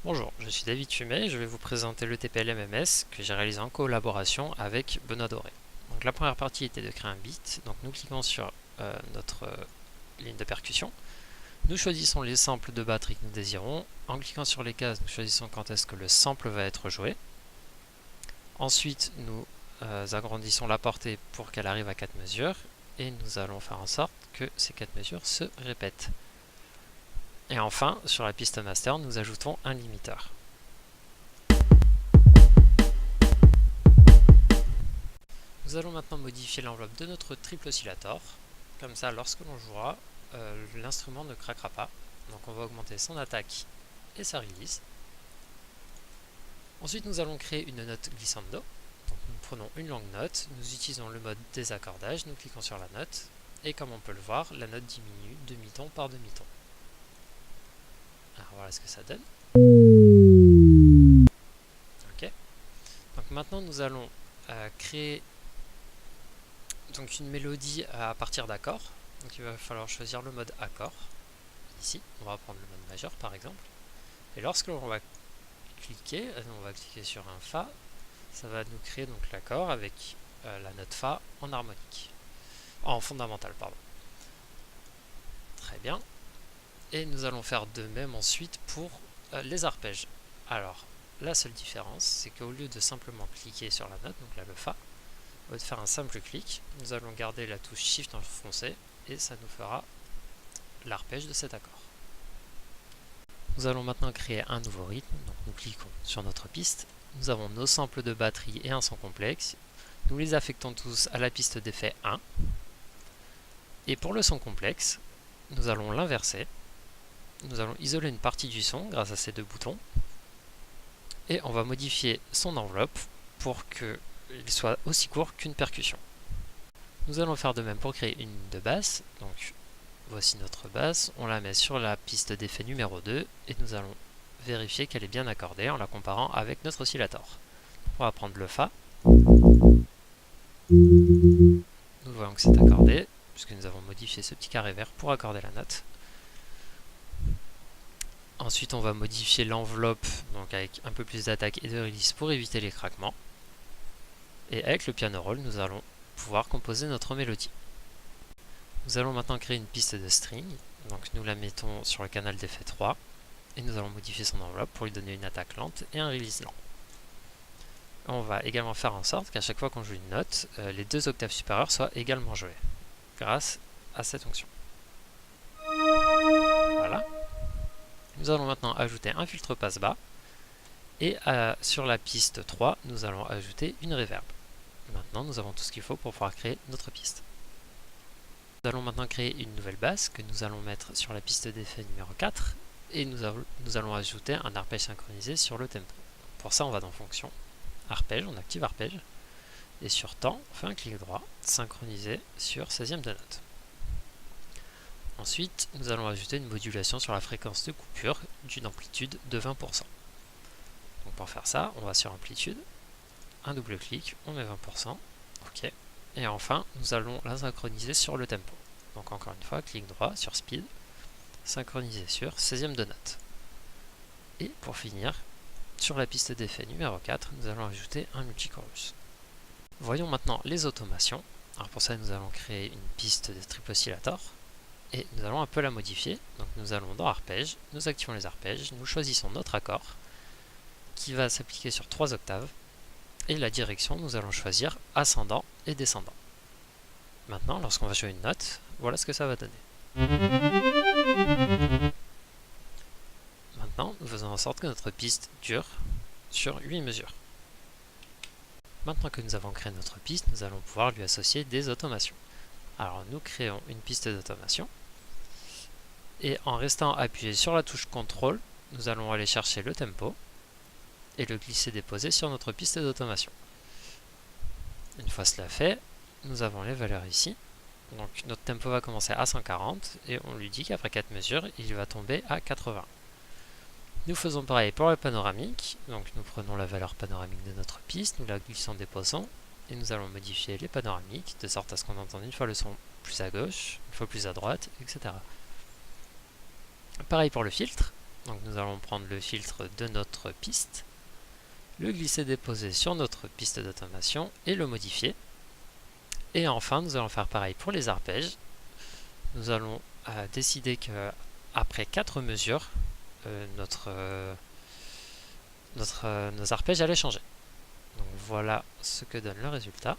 Bonjour, je suis David Fumet et je vais vous présenter le TPL MMS que j'ai réalisé en collaboration avec Benoît Doré. Donc la première partie était de créer un beat, donc nous cliquons sur notre ligne de percussion. Nous choisissons les samples de batterie que nous désirons. En cliquant sur les cases, nous choisissons quand est-ce que le sample va être joué. Ensuite, nous agrandissons la portée pour qu'elle arrive à 4 mesures et nous allons faire en sorte que ces 4 mesures se répètent. Et enfin, sur la piste master, nous ajoutons un limiteur. Nous allons maintenant modifier l'enveloppe de notre triple oscillator. Comme ça, lorsque l'on jouera, l'instrument ne craquera pas. Donc on va augmenter son attaque et sa release. Ensuite, nous allons créer une note glissando. Donc nous prenons une longue note, nous utilisons le mode désaccordage, nous cliquons sur la note, et comme on peut le voir, la note diminue demi-ton par demi-ton. Alors voilà ce que ça donne. Ok. Donc maintenant nous allons créer donc une mélodie à partir d'accords. Donc il va falloir choisir le mode accord. Ici, on va prendre le mode majeur par exemple. Et lorsque l'on va cliquer sur un Fa, ça va nous créer donc l'accord avec la note Fa en harmonique. En fondamental, pardon. Très bien. Et nous allons faire de même ensuite pour les arpèges. Alors, la seule différence, c'est qu'au lieu de simplement cliquer sur la note, donc là le Fa, au lieu de faire un simple clic, nous allons garder la touche Shift enfoncée et ça nous fera l'arpège de cet accord. Nous allons maintenant créer un nouveau rythme, donc nous cliquons sur notre piste, nous avons nos samples de batterie et un son complexe, nous les affectons tous à la piste d'effet 1, et pour le son complexe, nous allons l'inverser. Nous allons isoler une partie du son grâce à ces deux boutons et on va modifier son enveloppe pour qu'il soit aussi court qu'une percussion. Nous allons faire de même pour créer une ligne de basse. Donc voici notre basse, on la met sur la piste d'effet numéro 2 et nous allons vérifier qu'elle est bien accordée en la comparant avec notre oscillator. On va prendre le Fa. Nous voyons que c'est accordé puisque nous avons modifié ce petit carré vert pour accorder la note. Ensuite, on va modifier l'enveloppe donc avec un peu plus d'attaque et de release pour éviter les craquements. Et avec le piano roll, nous allons pouvoir composer notre mélodie. Nous allons maintenant créer une piste de string. Donc nous la mettons sur le canal d'effet 3 et nous allons modifier son enveloppe pour lui donner une attaque lente et un release lent. On va également faire en sorte qu'à chaque fois qu'on joue une note, les deux octaves supérieures soient également jouées grâce à cette fonction. Voilà. Nous allons maintenant ajouter un filtre passe-bas et sur la piste 3, nous allons ajouter une reverb. Maintenant, nous avons tout ce qu'il faut pour pouvoir créer notre piste. Nous allons maintenant créer une nouvelle basse que nous allons mettre sur la piste d'effet numéro 4 et nous allons ajouter un arpège synchronisé sur le tempo. Pour ça, on va dans fonction arpège, on active arpège et sur temps, on fait un clic droit, synchroniser sur 16e de note. Ensuite, nous allons ajouter une modulation sur la fréquence de coupure d'une amplitude de 20%. Donc pour faire ça, on va sur amplitude, un double clic, on met 20%, ok. Et enfin, nous allons la synchroniser sur le tempo. Donc encore une fois, clic droit sur speed, synchroniser sur 16e de note. Et pour finir, sur la piste d'effet numéro 4, nous allons ajouter un multichorus. Voyons maintenant les automations. Alors pour ça, nous allons créer une piste de triple oscillator. Et nous allons un peu la modifier. Donc nous allons dans arpège, nous activons les arpèges, nous choisissons notre accord qui va s'appliquer sur 3 octaves. Et la direction, nous allons choisir ascendant et descendant. Maintenant, lorsqu'on va jouer une note, voilà ce que ça va donner. Maintenant, nous faisons en sorte que notre piste dure sur 8 mesures. Maintenant que nous avons créé notre piste, nous allons pouvoir lui associer des automations. Alors nous créons une piste d'automation et en restant appuyé sur la touche CTRL, nous allons aller chercher le tempo et le glisser-déposer sur notre piste d'automation. Une fois cela fait, nous avons les valeurs ici. Donc notre tempo va commencer à 140 et on lui dit qu'après 4 mesures, il va tomber à 80. Nous faisons pareil pour le panoramique. Donc nous prenons la valeur panoramique de notre piste, nous la glissons-déposons et nous allons modifier les panoramiques de sorte à ce qu'on entende une fois le son plus à gauche, une fois plus à droite, etc. Pareil pour le filtre, Donc nous allons prendre le filtre de notre piste, le glisser-déposer sur notre piste d'automation et le modifier. Et enfin, nous allons faire pareil pour les arpèges. Nous allons décider que après 4 mesures, nos arpèges allaient changer. Donc voilà ce que donne le résultat.